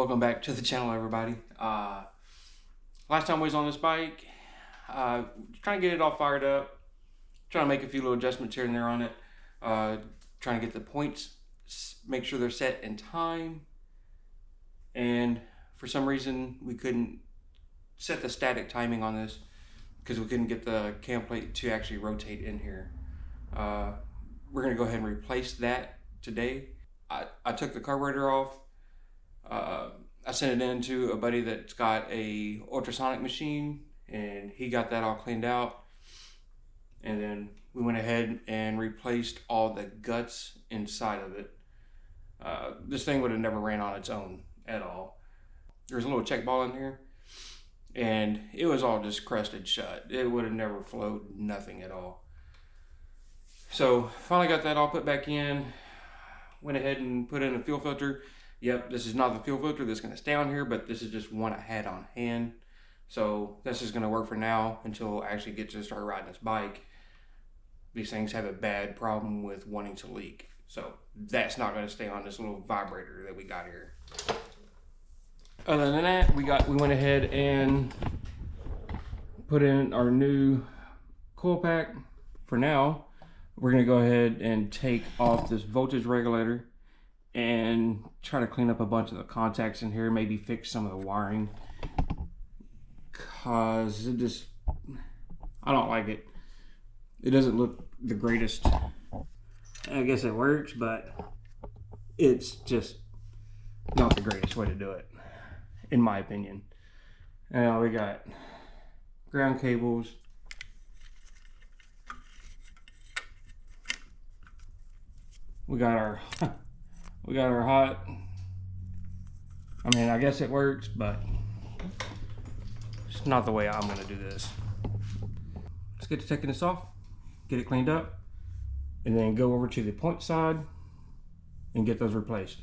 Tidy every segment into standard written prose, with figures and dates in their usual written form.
Welcome back to the channel, everybody. Last time we was on this bike, trying to get it all fired up, trying to make a few little adjustments here and there on it, trying to get the points, make sure they're set in time, and for some reason we couldn't set the static timing on this because we couldn't get the cam plate to actually rotate in here. We're going to go ahead and replace that today. I took the carburetor off. I sent it in to a buddy that's got a ultrasonic machine, and he got that all cleaned out. And then we went ahead and replaced all the guts inside of it. This thing would have never ran on its own at all. There's a little check ball in here, and it was all just crusted shut. It would have never flowed, nothing at all. So finally got that all put back in. Went ahead and put in a fuel filter. Yep, this is not the fuel filter that's going to stay on here, but this is just one I had on hand. So this is going to work for now until I actually get to start riding this bike. These things have a bad problem with wanting to leak. So that's not going to stay on this little vibrator that we got here. Other than that, we went ahead and put in our new coil pack. For now, we're going to go ahead and take off this voltage regulator and try to clean up a bunch of the contacts in here, maybe fix some of the wiring, cause I don't like it. It doesn't look the greatest. I guess it works, but it's just not the greatest way to do it, in my opinion. Now we got ground cables. We got our hot, I mean, I guess it works, but it's not the way I'm gonna do this. Let's get to taking this off, get it cleaned up, and then go over to the point side and get those replaced.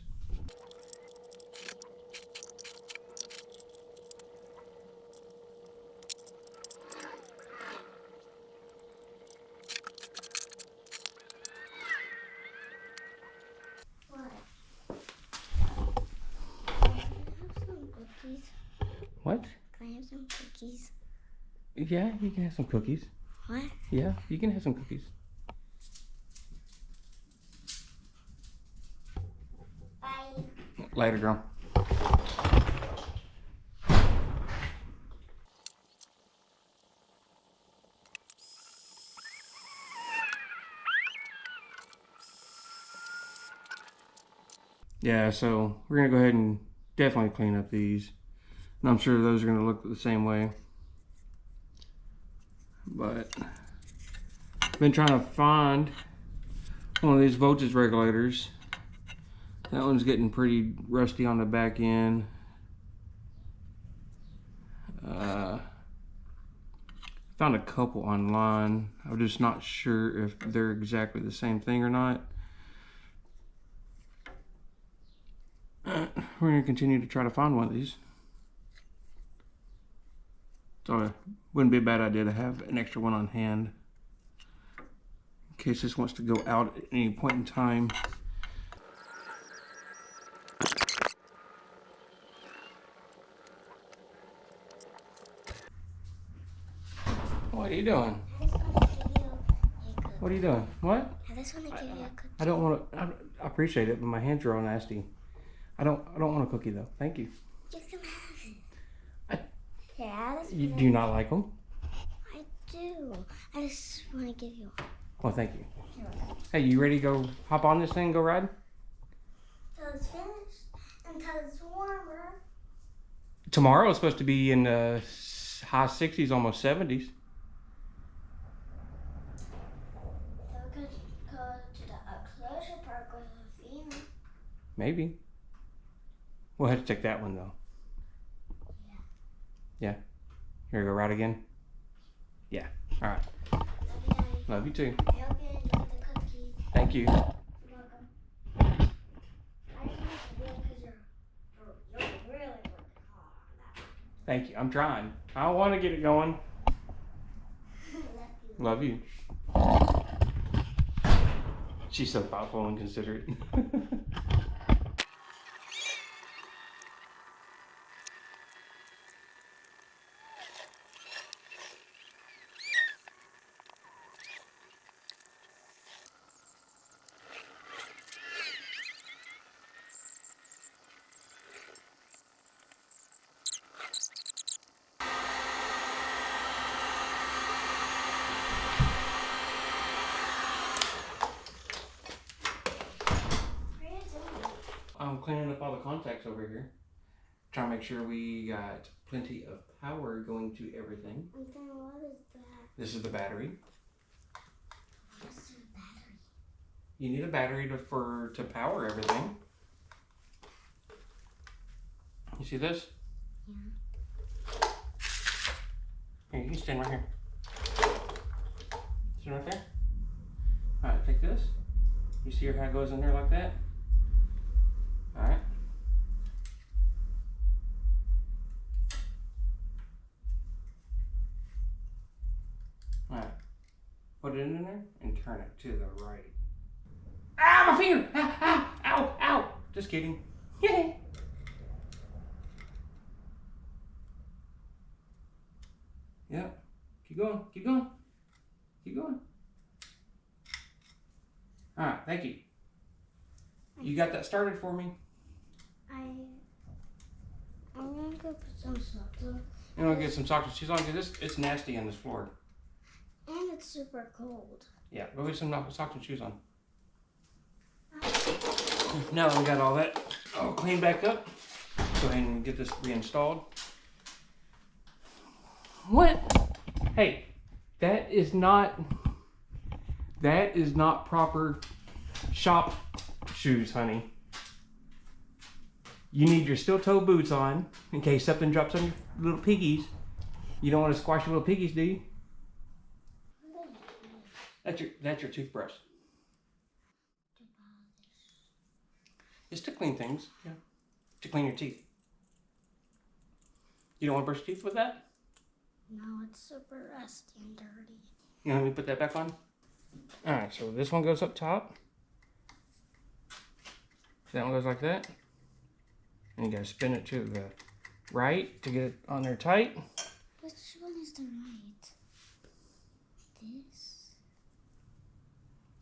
What? Can I have some cookies? Yeah, you can have some cookies. What? Yeah, you can have some cookies. Bye. Later, girl. Yeah, so we're gonna go ahead and definitely clean up these. And I'm sure those are going to look the same way. But I've been trying to find one of these voltage regulators. That one's getting pretty rusty on the back end. Found a couple online. I'm just not sure if they're exactly the same thing or not. We're going to continue to try to find one of these. So it wouldn't be a bad idea to have an extra one on hand in case this wants to go out at any point in time. What are you doing? What are you doing? What? I just want to give you a cookie. I don't want to. I appreciate it, but my hands are all nasty. I don't want a cookie though. Thank you. You can have it. Yeah, Do you not like them? I do. I just want to give you one. Well, thank you. Hey, you ready to go hop on this thing and go ride? Until it's finished. Until it's warmer. Tomorrow is supposed to be in the high 60s, almost 70s. So we could go to the XLCH park with Athena. Maybe. We'll have to check that one though. Yeah. Here we go, ride again? Yeah. Alright. Love you, Daddy. Love you too. I hope you enjoyed the cookie. Thank you. You're welcome. I just want to do it because you're really working hard on that. Thank you. I'm trying. I want to get it going. Love you. Love you. She's so thoughtful and considerate. cleaning up all the contacts over here. Trying to make sure we got plenty of power going to everything. And then what is that? This is the battery. What's the battery? You need a battery to power everything. You see this? Yeah. Here, you can stand right here. Stand right there. Alright, take this. You see how it goes in there like that? Alright. Alright. Put it in there and turn it to the right. Ah, my finger! Ow, ow, ow, ow! Just kidding. Yay! Yep. Keep going, keep going. Keep going. Alright, thank you. You got that started for me? I'm gonna go put some socks on. I'm gonna get some socks and shoes on because it's nasty on this floor. And it's super cold. Yeah, go get some socks and shoes on. Now that we got all that all cleaned back up, go ahead and get this reinstalled. What? Hey, that is not proper shop shoes, honey. You need your steel toe boots on in case something drops on your little piggies. You don't want to squash your little piggies, do you? That's your toothbrush. It's to clean things, yeah. To clean your teeth. You don't want to brush your teeth with that? No, it's super rusty and dirty. You want me to put that back on? Alright, so this one goes up top. That one goes like that. And you gotta spin it to the right to get it on there tight. Which one is the right? This?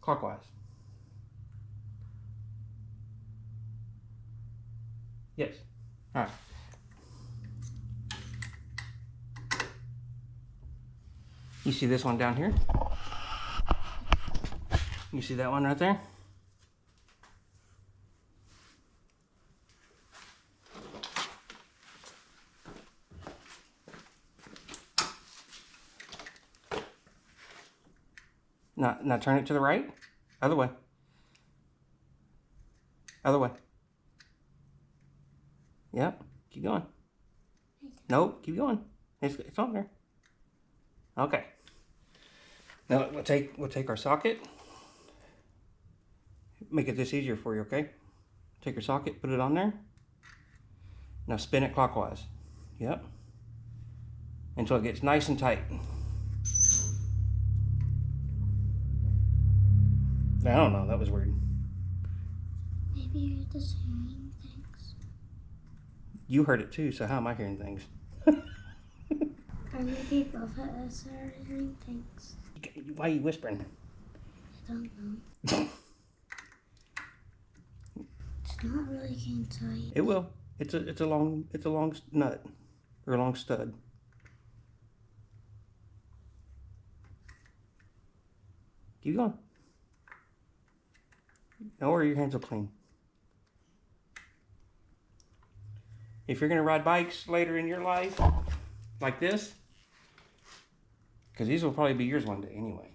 Clockwise. Yes. Alright. You see this one down here? You see that one right there? Now turn it to the right. Other way. Other way. Yep. Keep going. Nope. Keep going. It's on there. Okay. Now we'll take our socket. Make it this easier for you, okay? Take your socket, put it on there. Now spin it clockwise. Yep. Until it gets nice and tight. I don't know, that was weird. Maybe you're just hearing things. You heard it too, so how am I hearing things? Or maybe both of us are hearing things. Why are you whispering? I don't know. It's not really getting tight. It will. It's a long nut or a long stud. Keep going. Don't worry, your hands will clean. If you're gonna ride bikes later in your life, like this, because these will probably be yours one day anyway.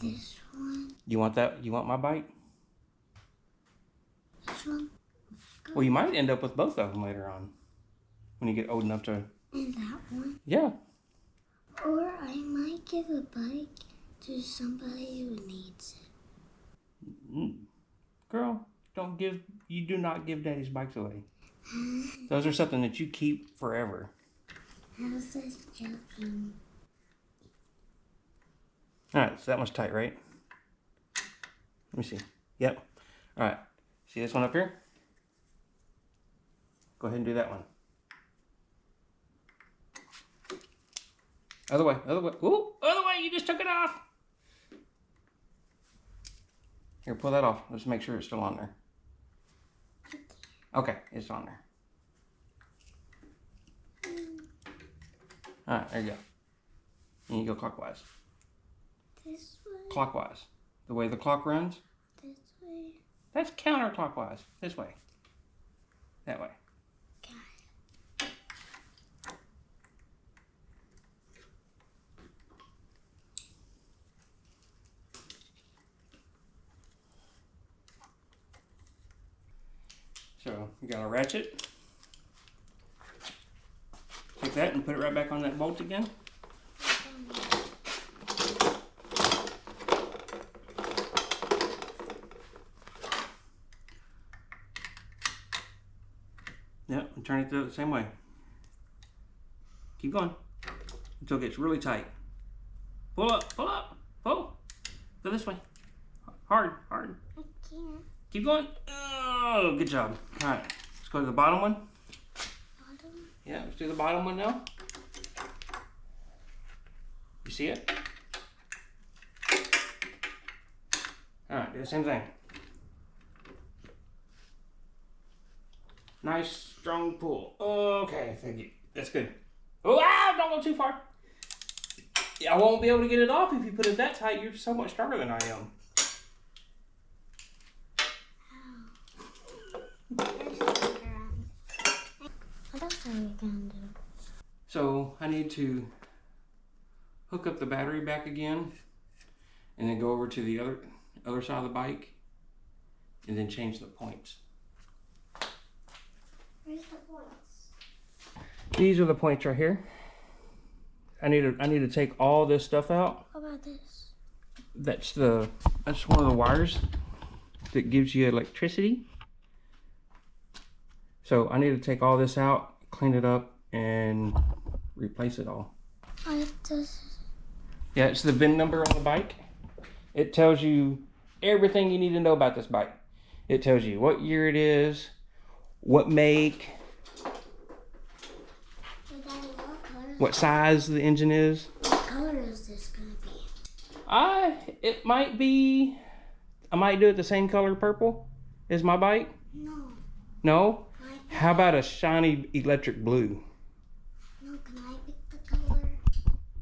This one? You want that? You want my bike? This one? Well, you might end up with both of them later on when you get old enough to. And that one? Yeah. Or I might give a bike to somebody who needs it. Girl, you do not give daddy's bikes away. Those are something that you keep forever. How's this joking? Alright, so that one's tight, right? Let me see. Yep. Alright. See this one up here? Go ahead and do that one. Other way, other way. Ooh, other way, you just took it off. Here, pull that off. Let's make sure it's still on there. Okay, it's on there. Alright, there you go. And you go clockwise. This way? Clockwise. The way the clock runs. This way? That's counterclockwise. This way. That way. So you got a ratchet. Take that and put it right back on that bolt again. Yep, and turn it the same way. Keep going until it gets really tight. Pull up, pull. Go this way. Hard. I can't. Keep going. Oh, good job. All right, let's go to the bottom one. Bottom? Yeah, let's do the bottom one now. You see it? All right, do the same thing. Nice, strong pull. Okay, thank you. That's good. Oh, don't go too far. Yeah, I won't be able to get it off if you put it that tight. You're so much stronger than I am. What else are we gonna do? So I need to hook up the battery back again, and then go over to the other side of the bike, and then change the points. Where's the points? These are the points right here. I need to take all this stuff out. What about this? That's one of the wires that gives you electricity. So I need to take all this out, clean it up, and replace it all. What does? Yeah, it's the VIN number on the bike. It tells you everything you need to know about this bike. It tells you what year it is, what make, what size the engine is. What color is this gonna be? It might be, I might do it the same color purple as my bike. No. No? How about a shiny electric blue? No, can I pick the color?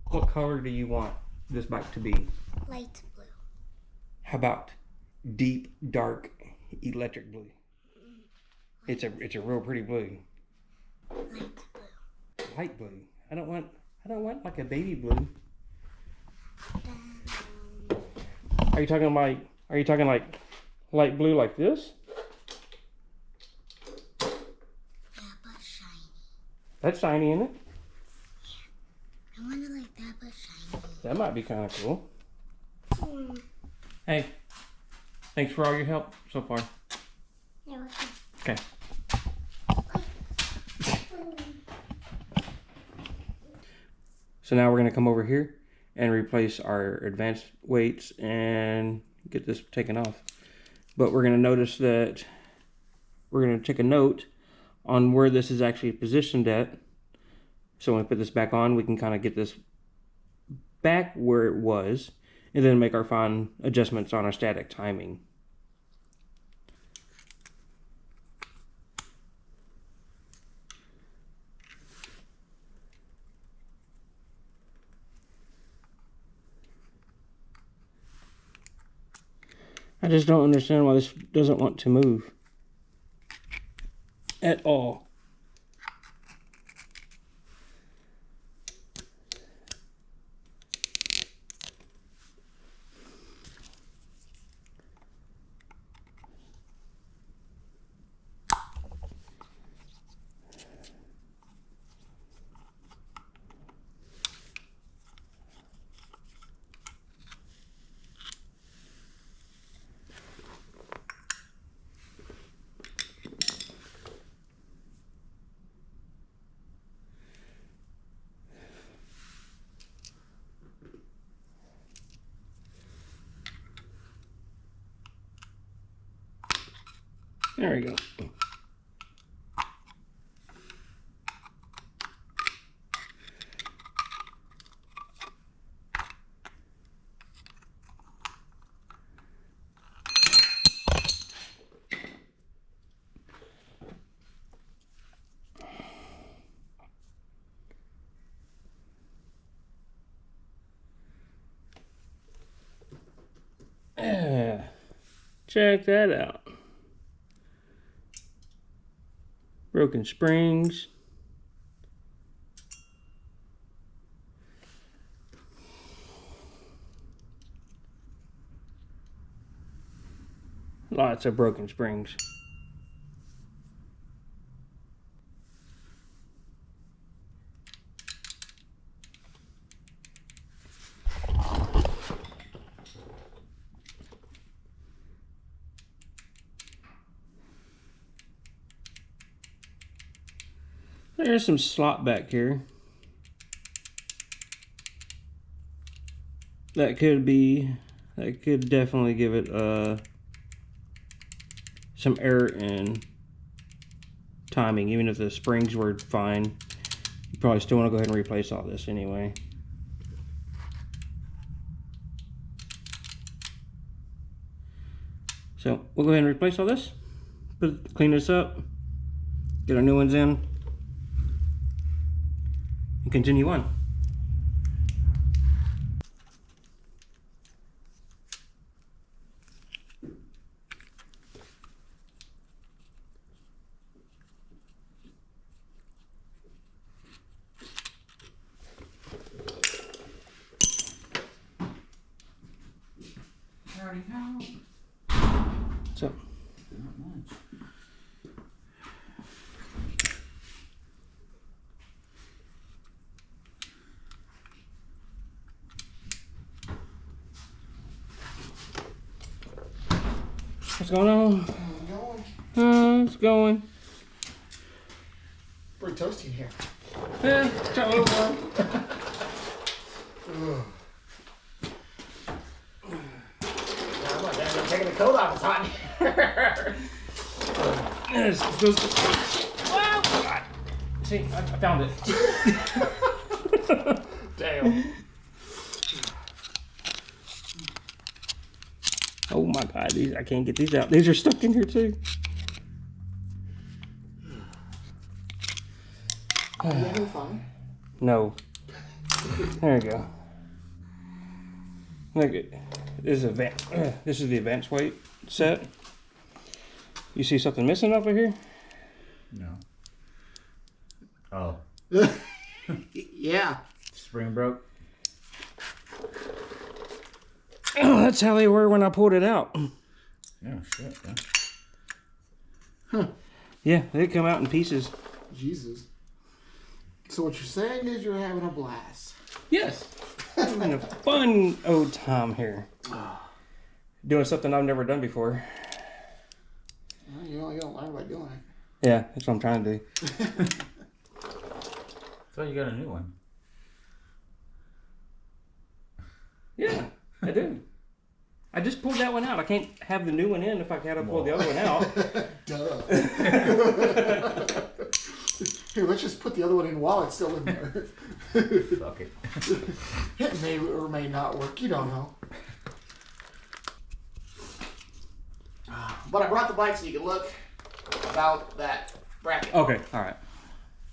What color do you want this bike to be? Light blue. How about deep, dark electric blue? It's a real pretty blue. Light blue. Light blue. I don't want like a baby blue. Then, Are you talking like light blue like this? yeah, but shiny. That's shiny, isn't it? I want it like that, but shiny. That might be kind of cool. Hmm. Hey, thanks for all your help so far. Yeah, welcome. Okay. So now we're going to come over here and replace our advanced weights and get this taken off. But we're going to notice that we're going to take a note on where this is actually positioned at. So when we put this back on, we can kind of get this back where it was and then make our fine adjustments on our static timing. I just don't understand why this doesn't want to move at all. There we go. Yeah, check that out. broken springs. Lots of broken springs. There's some slot back here. That could definitely give it some error in timing. Even if the springs were fine, you probably still want to go ahead and replace all this anyway. So we'll go ahead and replace all this, clean this up, get our new ones in, and continue on. So, what's going on? It's going. Pretty toasty in here. Yeah, try a little warm. I'm taking the coat off. It's hot in here. Yes, wow, God. See, I found it. Damn. Oh my God, these, I can't get these out. These are stuck in here too. You're fine. No. There you go. Look at this is this is the advanced weight set. You see something missing over here? No. Oh. Yeah. Spring broke? Oh, that's how they were when I pulled it out. Yeah, shit, yeah. Huh. Yeah, they come out in pieces. Jesus. So what you're saying is you're having a blast. Yes. Having a fun old time here. Doing something I've never done before. Well, you don't learn by doing it. Yeah, that's what I'm trying to do. So you got a new one. Yeah, I do. I just pulled that one out. I can't have the new one in if I had to pull the other one out. Duh. Here, let's just put the other one in while it's still in there. Fuck it. It may or may not work. You don't know. But I brought the bike so you can look about that bracket. Okay, all right.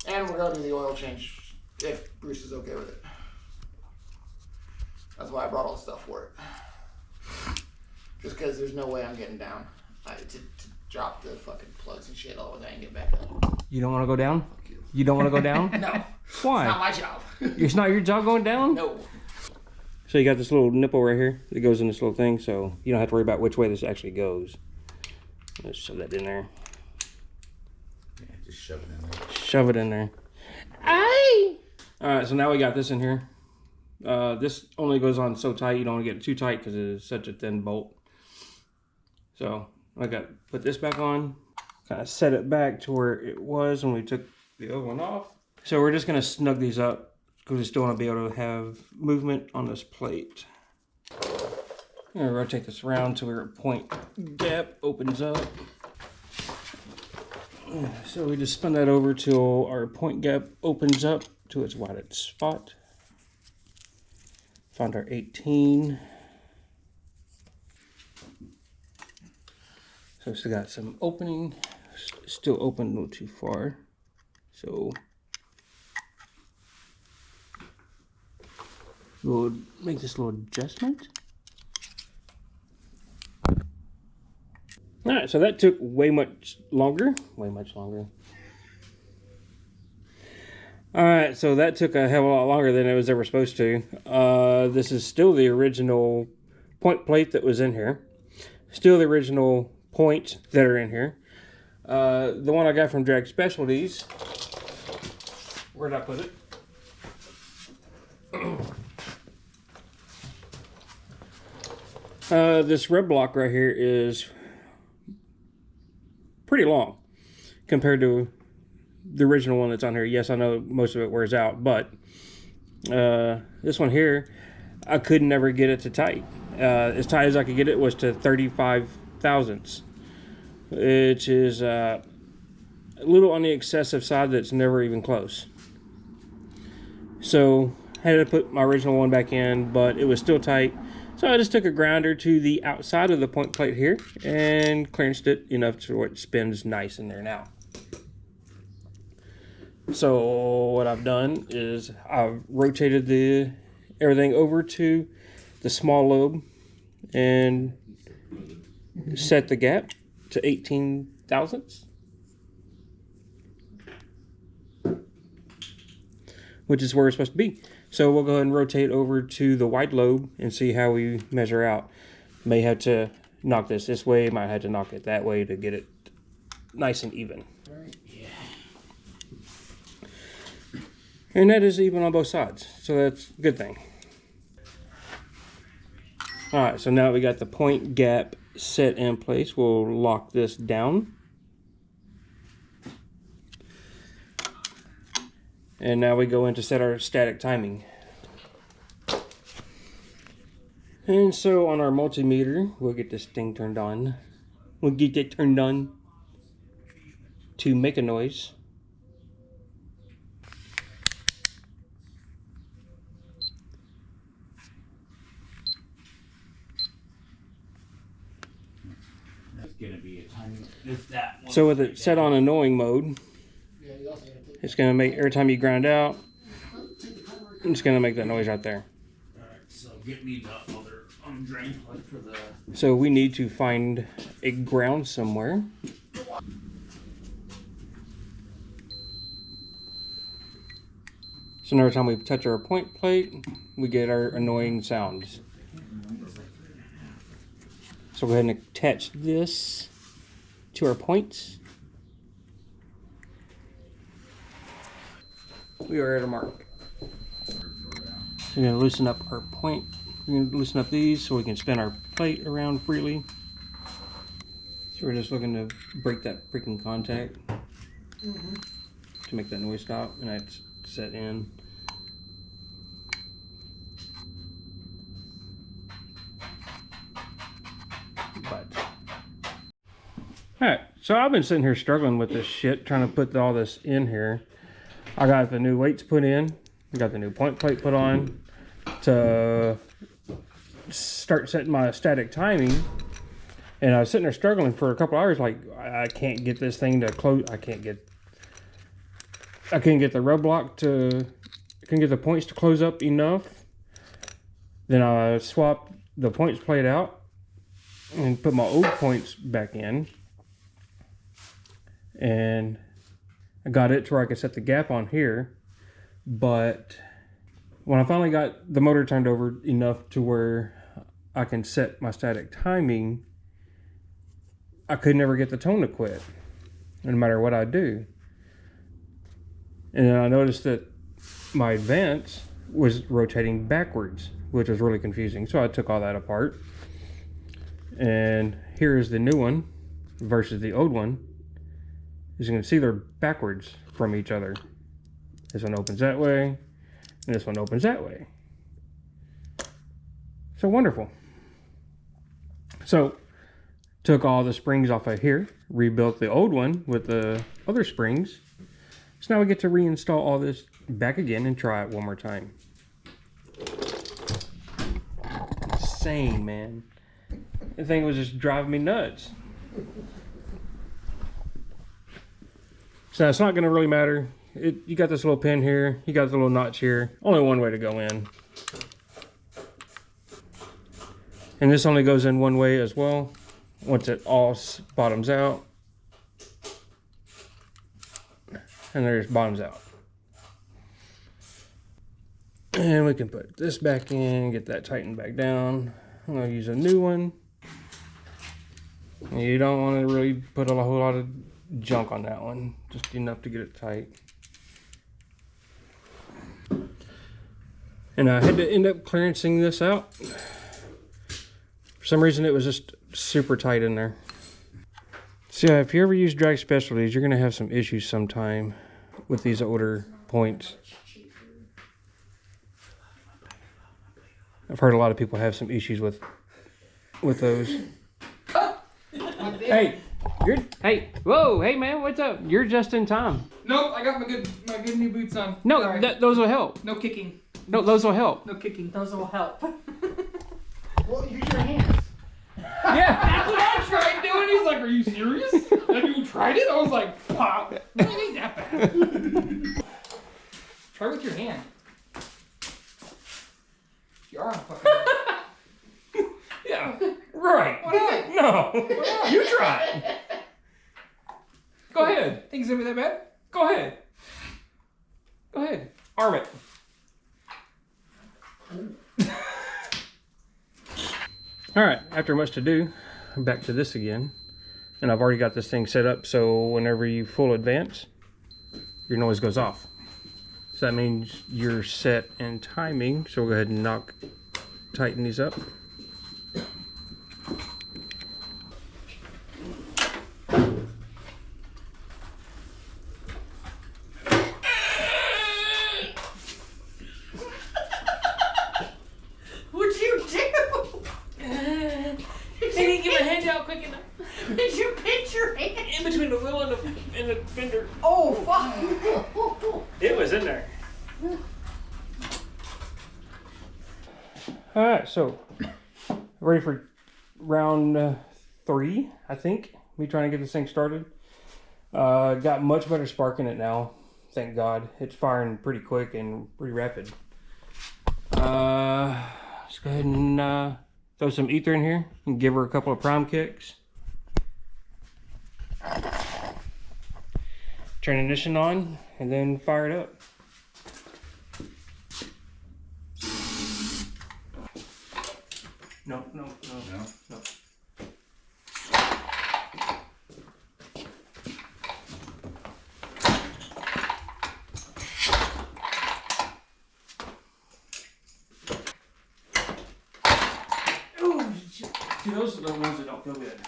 And we're going to do the oil change if Bruce is okay with it. That's why I brought all the stuff for it. Just because there's no way I'm getting down to drop the fucking plugs and shit all the way and get back up. You don't want to go down? You don't want to go down? No. Why? It's not my job. It's not your job going down? No. So you got this little nipple right here that goes in this little thing, so you don't have to worry about which way this actually goes. Let's shove that in there. Yeah, just shove it in there. Shove it in there. Aye! Alright, so now we got this in here. This only goes on so tight, you don't want to get it too tight because it is such a thin bolt. So I got to put this back on, kind of set it back to where it was when we took the other one off. So we're just going to snug these up because we still want to be able to have movement on this plate. I'm going to rotate this around to where a point gap opens up. So we just spin that over till our point gap opens up to its widest spot. Found our 18. So still got some opening. Still open a little too far. So we'll make this little adjustment. Alright, so that took way much longer. Alright, so that took a hell of a lot longer than it was ever supposed to. This is still the original point plate that was in here. Still the original points that are in here. The one I got from Drag Specialties. Where'd I put it? This red block right here is pretty long compared to the original one that's on here. Yes, I know most of it wears out, but this one here, I could never get it to tight. As tight as I could get it was to 35 thousandths, which is a little on the excessive side. That's never even close. So I had to put my original one back in, but it was still tight. So I just took a grinder to the outside of the point plate here and clearanced it enough to where it spins nice in there now. So what I've done is I've rotated everything over to the small lobe and set the gap to 18 thousandths, which is where it's supposed to be. So we'll go ahead and rotate over to the wide lobe and see how we measure out. May have to knock this way, might have to knock it that way to get it nice and even. And that is even on both sides, so that's a good thing. Alright, so now we got the point gap set in place. We'll lock this down. And now we go in to set our static timing. And so on our multimeter, we'll get this thing turned on. We'll get it turned on to make a noise. So with it set on annoying mode, it's going to make, every time you grind out, it's going to make that noise right there. Alright, so get me the other drain plug for the... So we need to find a ground somewhere. So every time we touch our point plate, we get our annoying sounds. So go ahead and attach this to our points. We are at a mark. So we're going to loosen up our point. We're going to loosen up these so we can spin our plate around freely. So we're just looking to break that freaking contact to make that noise stop, and that's set in. But alright, so I've been sitting here struggling with this shit, trying to put all this in here. I got the new weights put in, I got the new point plate put on to start setting my static timing, and I was sitting there struggling for a couple hours, like I can't get this thing to close. I can't get the rub block to, I couldn't get the points to close up enough. Then I swapped the points plate out and put my old points back in, and I got it to where I could set the gap on here. But when I finally got the motor turned over enough to where I can set my static timing, I could never get the tone to quit, no matter what I do. And then I noticed that my advance was rotating backwards, which was really confusing. So I took all that apart. And here is the new one versus the old one. As you can see, they're backwards from each other. This one opens that way, and this one opens that way. So wonderful. So took all the springs off of here, rebuilt the old one with the other springs. So now we get to reinstall all this back again and try it one more time. Insane, man. The thing was just driving me nuts. So it's not going to really matter. You got this little pin here, you got the little notch here. Only one way to go in. And this only goes in one way as well. Once it all bottoms out. And there's bottoms out. And we can put this back in, get that tightened back down. I'm gonna use a new one. You don't want to really put a whole lot of junk on that one, just enough to get it tight. And I had to end up clearancing this out. For some reason it was just super tight in there. So yeah, if you ever use drag specialties, you're gonna have some issues sometime with these older points. I've heard a lot of people have some issues with those. Hey, hey, whoa, hey man, what's up? You're just in time. Nope, I got my good new boots on. No, Sorry. those will help. No kicking. No, those will help. No kicking. Those will help. Well, use your hands. Yeah. That's what I tried doing. He's like, "Are you serious? Have you tried it?" I was like, "Wow, it ain't that bad." Try with your hand. You are fucking. Yeah. Right. What No. You try. Go ahead. Think it's gonna be that bad? Go ahead. Go ahead. Arm it. All right, after much to do, I'm back to this again. And I've already got this thing set up so whenever you full advance, your noise goes off. So that means you're set in timing. So we'll go ahead and tighten these up. What'd you do? I didn't get my hand out quick enough. Did you pinch your hand? In between the wheel and the fender. Oh, fuck. It was in there. All right, so ready for round 3, I think. Me trying to get this thing started. Got much better spark in it now. Thank God. It's firing pretty quick and pretty rapid. Let's go ahead and throw some ether in here and give her a couple of prime kicks. Turn the ignition on and then fire it up. No. Ooh, see, those are the ones that don't feel good.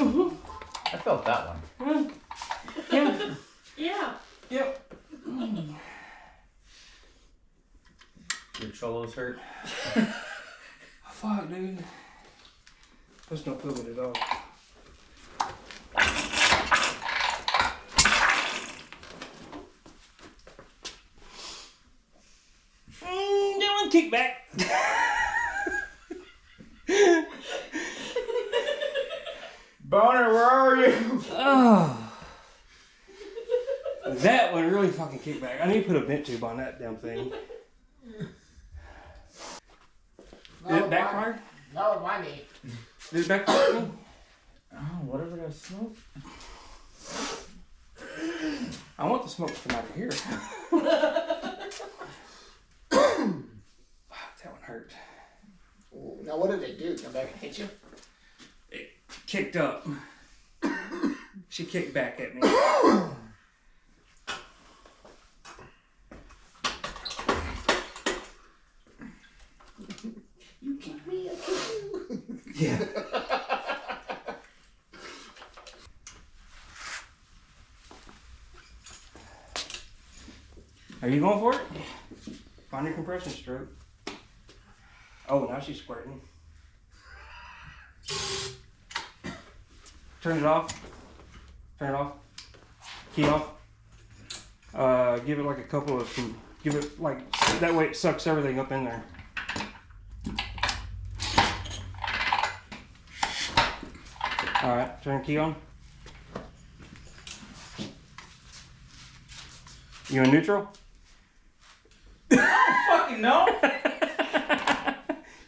Ooh. I felt that one. Yeah. Yeah. Yep. Your cholos hurt. Fuck, dude. Those don't feel good at all. That one kick back. Boner, where are you? Oh. That one really fucking kicked back. I need to put a vent tube on that damn thing. Did it backfire? That was my knee. Did it backfire me? Oh, whatever that smoke. I want the smoke to come out of here. Fuck, that one hurt. Ooh, now what did they do? Come back and hit you? It kicked up. She kicked back at me. You kicked me, I kicked you. Yeah. Are you going for it? Find your compression stroke. Oh, now she's squirting. Turn it off. Turn it off. Key off. Give it like a couple of some. Give it like that way it sucks everything up in there. All right, turn the key on. You in neutral? I don't fucking know.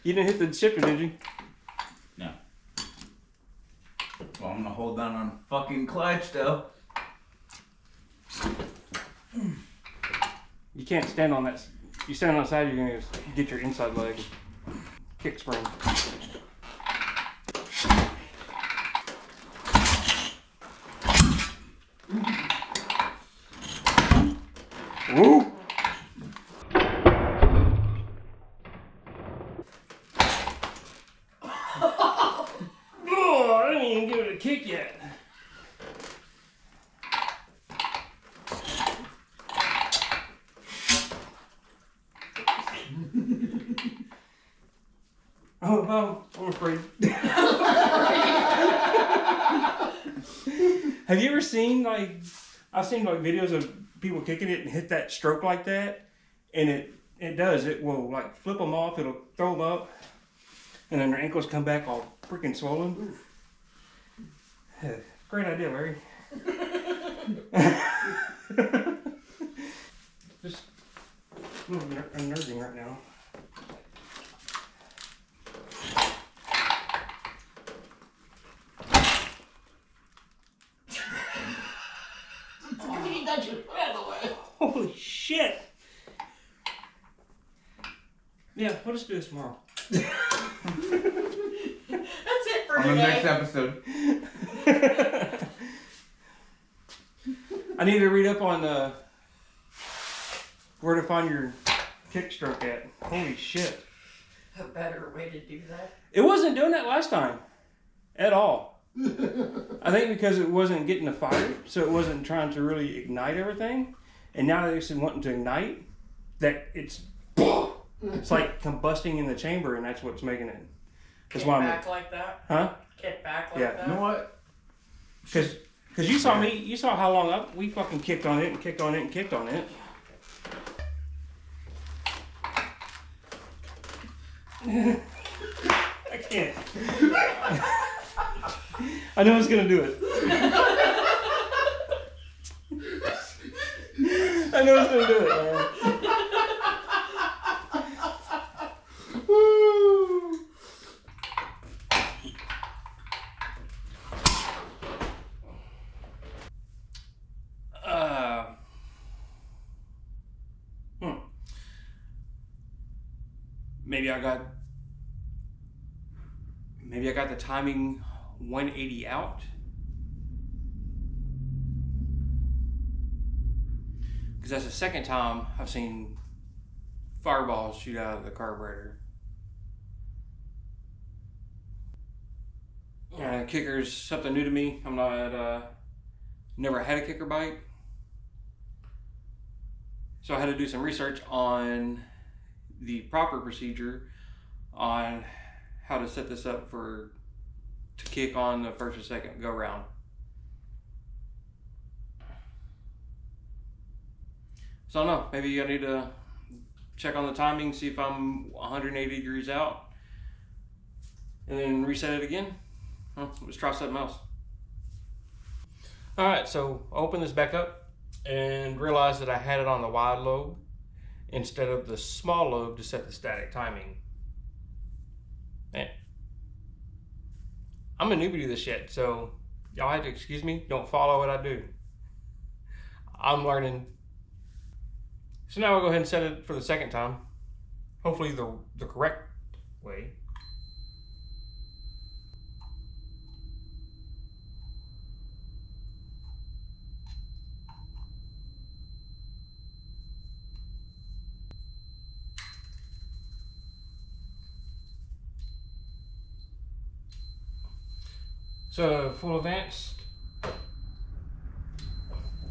You didn't hit the shifter, did you? No. Well, I'm gonna hold down on fucking clutch though. You can't stand on that. You stand on the side, you're gonna get your inside leg kick spring. Woo! Oh, I didn't even give it a kick yet. Oh, I'm afraid. Have you ever seen I've seen videos of people kicking it and hit that stroke like that, and it will like flip them off, it'll throw them up, and then their ankles come back all freaking swollen. Great idea, Larry. Just a little bit unnerving right now. Holy shit! Yeah, we'll just do this tomorrow. That's it for On the today. next episode. I need to read up on where to find your kick stroke at. Holy shit. A better way to do that. It wasn't doing that last time. At all. I think because it wasn't getting the fire, so it wasn't trying to really ignite everything. And now that it's wanting to ignite, that it's like combusting in the chamber, and that's what's making it. That's Kick why back like that. Huh? Kick back like Yeah. that. You know what? Because you saw me, you saw how long we fucking kicked on it and kicked on it and kicked on it. I can't. I know it's gonna do it. I know it's gonna do it, man. Maybe I got the timing 180 out. Because that's the second time I've seen fireballs shoot out of the carburetor. Kicker's something new to me. I'm not, never had a kicker bike. So I had to do some research on the proper procedure on how to set this up to kick on the first or second go round. So I don't know, maybe I need to check on the timing, see if I'm 180 degrees out, and then reset it again. Let's try something else. All right, so I opened this back up and realized that I had it on the wide lobe instead of the small lobe to set the static timing. Man, I'm a newbie to this shit, so y'all have to excuse me. Don't follow what I do. I'm learning. So now we'll go ahead and set it for the second time. Hopefully the correct way. So full advanced,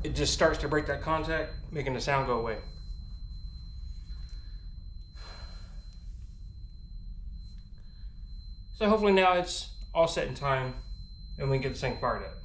it just starts to break that contact, making the sound go away. So hopefully now it's all set in time and we can get this thing fired up.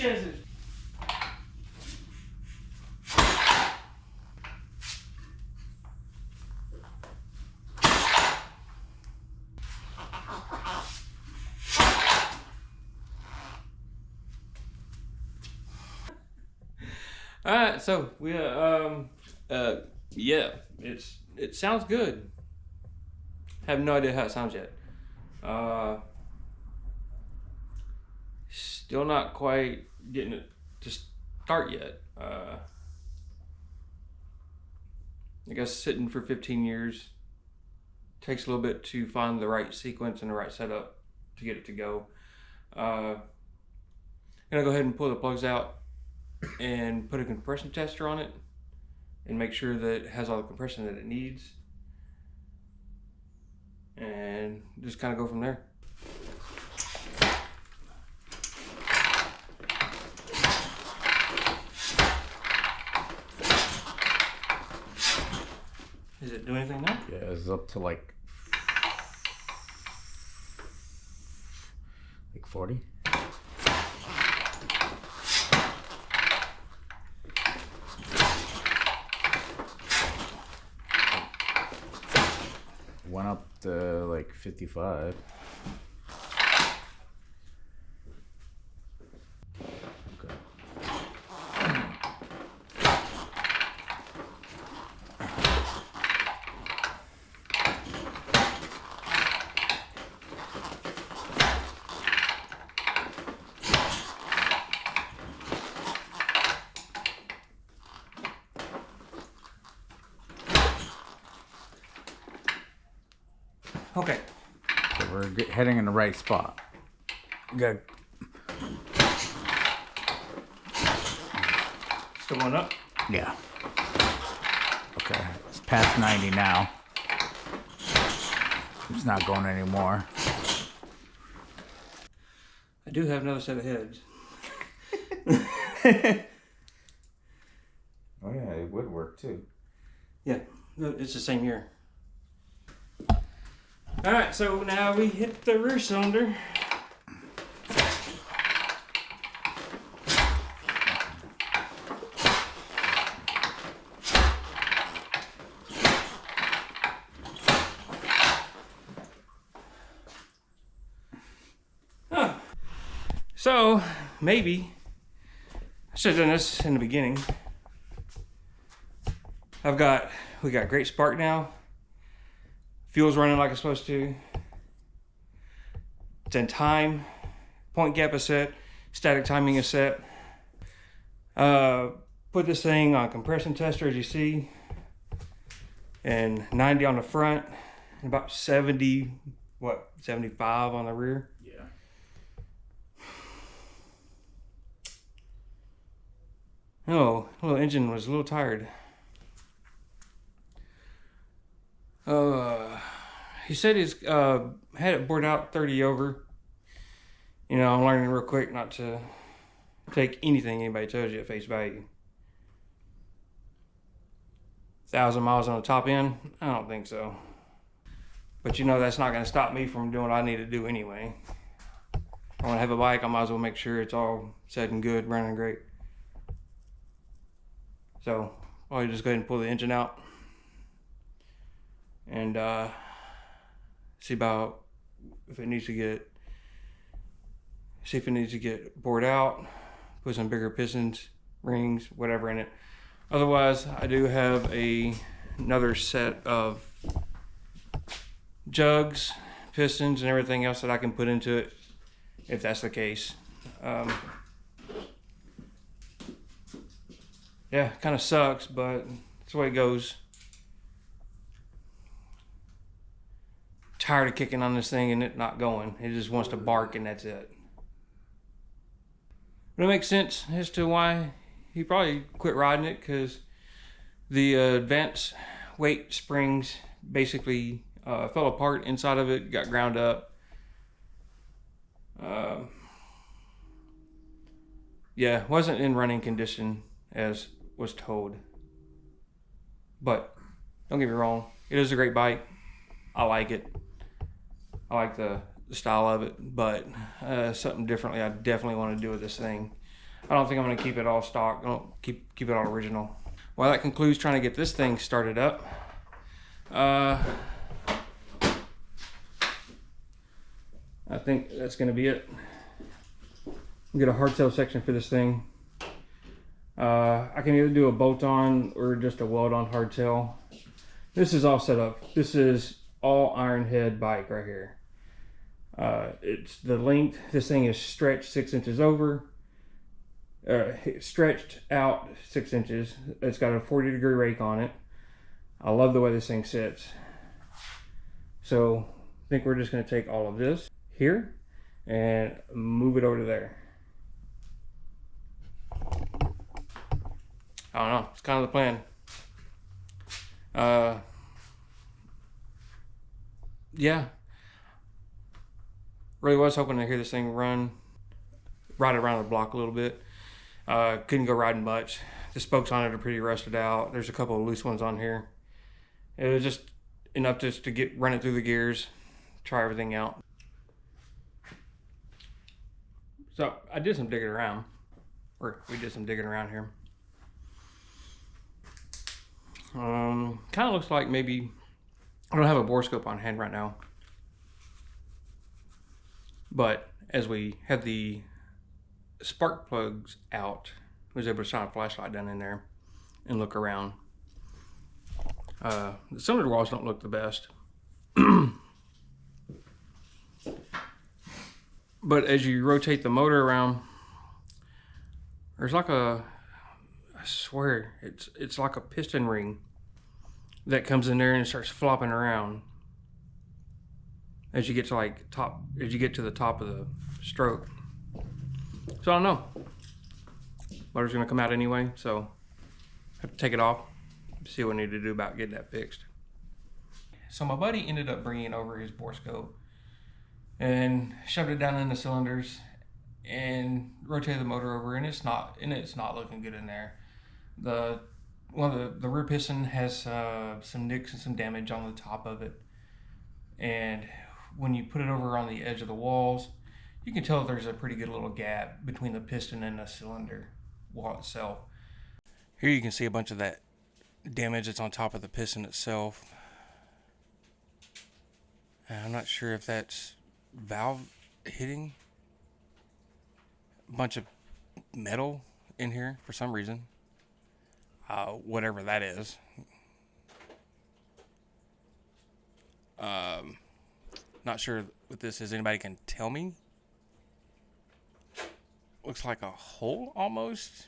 chances. All right, so we yeah, it sounds good. Have no idea how it sounds yet. Still not quite getting it to start yet. I guess sitting for 15 years takes a little bit to find the right sequence and the right setup to get it to go. Gonna go ahead and pull the plugs out and put a compression tester on it and make sure that it has all the compression that it needs, and just kind of go from there. Is it doing anything now? Yeah, it's up to like 40. Went up to like 55. Okay. Okay. So we're heading in the right spot. Good. Still going up? Yeah. Okay. It's past 90 now. It's not going anymore. I do have another set of heads. Oh yeah, it would work too. Yeah, no, it's the same here. All right, so now we hit the rear cylinder. Huh. So maybe I should have done this in the beginning. We got great spark now. Fuel's running like it's supposed to. It's in time. Point gap is set. Static timing is set. Put this thing on compression tester, as you see, and 90 on the front, and about 70, 75 on the rear. Yeah. Oh, the little engine was a little tired. He said he's had it bored out 30 over. You know, I'm learning real quick not to take anything anybody tells you at face value. 1,000 miles on the top end? I don't think so. But you know, that's not going to stop me from doing what I need to do anyway. I want to have a bike, I might as well make sure it's all set and good, running great. So I'll just go ahead and pull the engine out and see about if it needs to get bored out, put some bigger pistons, rings, whatever in it. Otherwise, I do have another set of jugs, pistons, and everything else that I can put into it if that's the case. Yeah, kind of sucks, but that's the way it goes. Tired of kicking on this thing and it not going. It just wants to bark and that's it. But it makes sense as to why he probably quit riding it, because the advanced weight springs basically fell apart inside of it, got ground up. Yeah, wasn't in running condition as was told. But don't get me wrong, it is a great bike. I like it. I like the style of it, but something differently I definitely want to do with this thing. I don't think I'm gonna keep it all stock. I don't keep it all original. Well, that concludes trying to get this thing started up. I think that's gonna be it. We'll get a hardtail section for this thing. I can either do a bolt-on or just a weld-on hardtail. This is all set up. This is all iron head bike right here. It's the length. This thing is stretched 6 inches over. Stretched out 6 inches. It's got a 40-degree rake on it. I love the way this thing sits. So I think we're just going to take all of this here and move it over to there. I don't know. It's kind of the plan. Yeah. Really was hoping to hear this thing ride around the block a little bit. Couldn't go riding much. The spokes on it are pretty rusted out. There's a couple of loose ones on here. It was just enough just to run it through the gears, try everything out. So I did some digging around, or we did some digging around here. Kind of looks like maybe, I don't have a bore scope on hand right now, but as we had the spark plugs out, I was able to shine a flashlight down in there and look around. The cylinder walls don't look the best. But as you rotate the motor around, there's like I swear, it's like a piston ring that comes in there and starts flopping around as you get to the top of the stroke. So I don't know. Motor's gonna come out anyway, so I have to take it off, see what I need to do about getting that fixed. So my buddy ended up bringing over his bore scope and shoved it down in the cylinders and rotated the motor over, and it's not looking good in there. The rear piston has some nicks and some damage on the top of it, and when you put it over on the edge of the walls, you can tell there's a pretty good little gap between the piston and the cylinder wall itself. Here you can see a bunch of that damage that's on top of the piston itself. I'm not sure if that's valve hitting. A bunch of metal in here for some reason. Whatever that is. Not sure what this is. Anybody can tell me? Looks like a hole almost.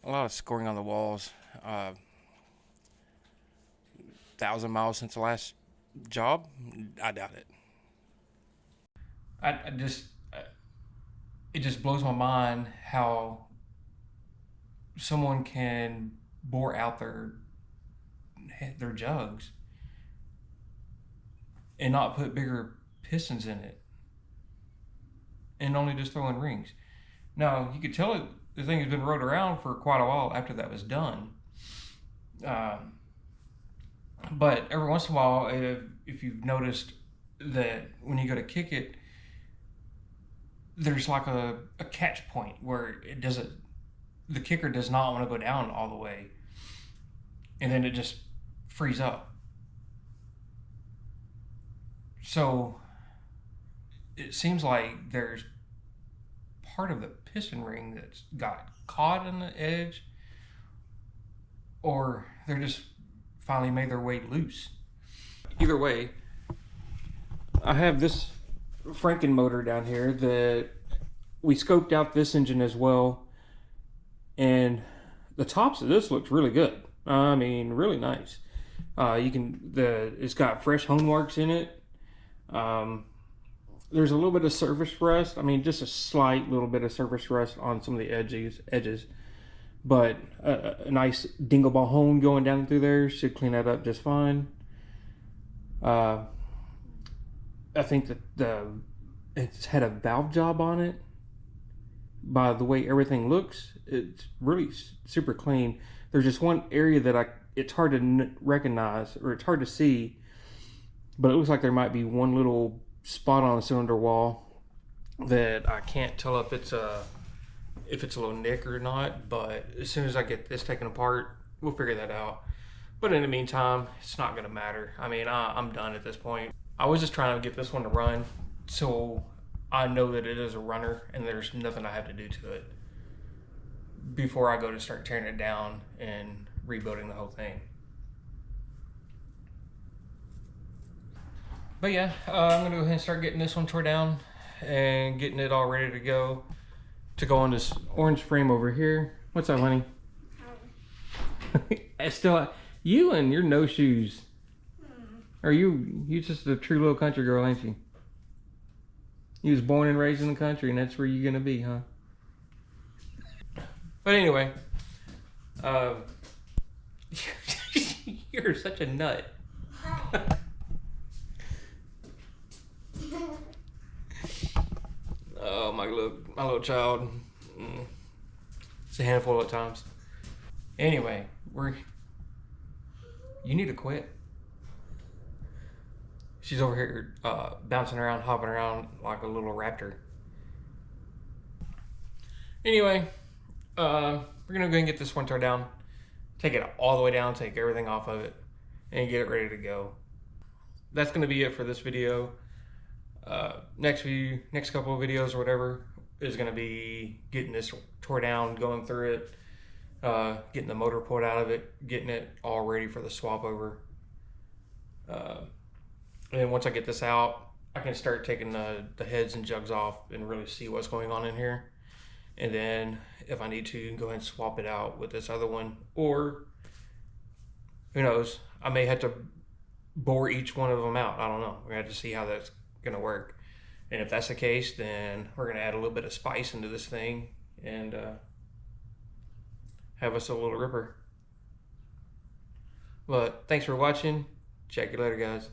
A lot of scoring on the walls. 1,000 miles since the last job? I doubt it. It just blows my mind how someone can bore out their jugs and not put bigger pistons in it and only just throw in rings. Now, you could tell the thing has been rode around for quite a while after that was done. But every once in a while, if you've noticed that when you go to kick it, there's like a catch point where the kicker does not want to go down all the way, and then it just frees up. So it seems like there's part of the piston ring that's got caught in the edge, or they're just finally made their way loose. Either way, I have this Franken motor down here that we scoped out this engine as well, and the tops of this looks really good. I mean, really nice. It's got fresh hone marks in it. There's a little bit of surface rust. I mean, just a slight little bit of surface rust on some of the edges. But a nice dingle ball hone going down through there should clean that up just fine. I think that it's had a valve job on it. By the way everything looks, it's really super clean. There's just one area that it's hard to recognize, or it's hard to see, but it looks like there might be one little spot on the cylinder wall that I can't tell if it's a little nick or not, but as soon as I get this taken apart, we'll figure that out. But in the meantime, it's not gonna matter. I mean, I'm done at this point. I was just trying to get this one to run so I know that it is a runner and there's nothing I have to do to it before I go to start tearing it down and rebuilding the whole thing. But yeah, I'm gonna go ahead and start getting this one tore down and getting it all ready to go on this orange frame over here. What's up, honey? Still, you and your no shoes. Are you just a true little country girl, ain't you? You was born and raised in the country, and that's where you're gonna be, huh? But anyway, you're such a nut. Oh, my little child. It's a handful at times. Anyway, you need to quit. She's over here bouncing around, hopping around like a little raptor. Anyway, we're gonna go and get this one turned down, take it all the way down, take everything off of it, and get it ready to go. That's gonna be it for this video. Next couple of videos or whatever is gonna be getting this tore down, going through it, getting the motor pulled out of it, getting it all ready for the swap over. And once I get this out, I can start taking the heads and jugs off and really see what's going on in here. And then if I need to, go ahead and swap it out with this other one, or who knows, I may have to bore each one of them out. I don't know. We're gonna have to see how that's gonna work. And if that's the case, then we're gonna add a little bit of spice into this thing and have us a little ripper. But thanks for watching. Check you later, guys.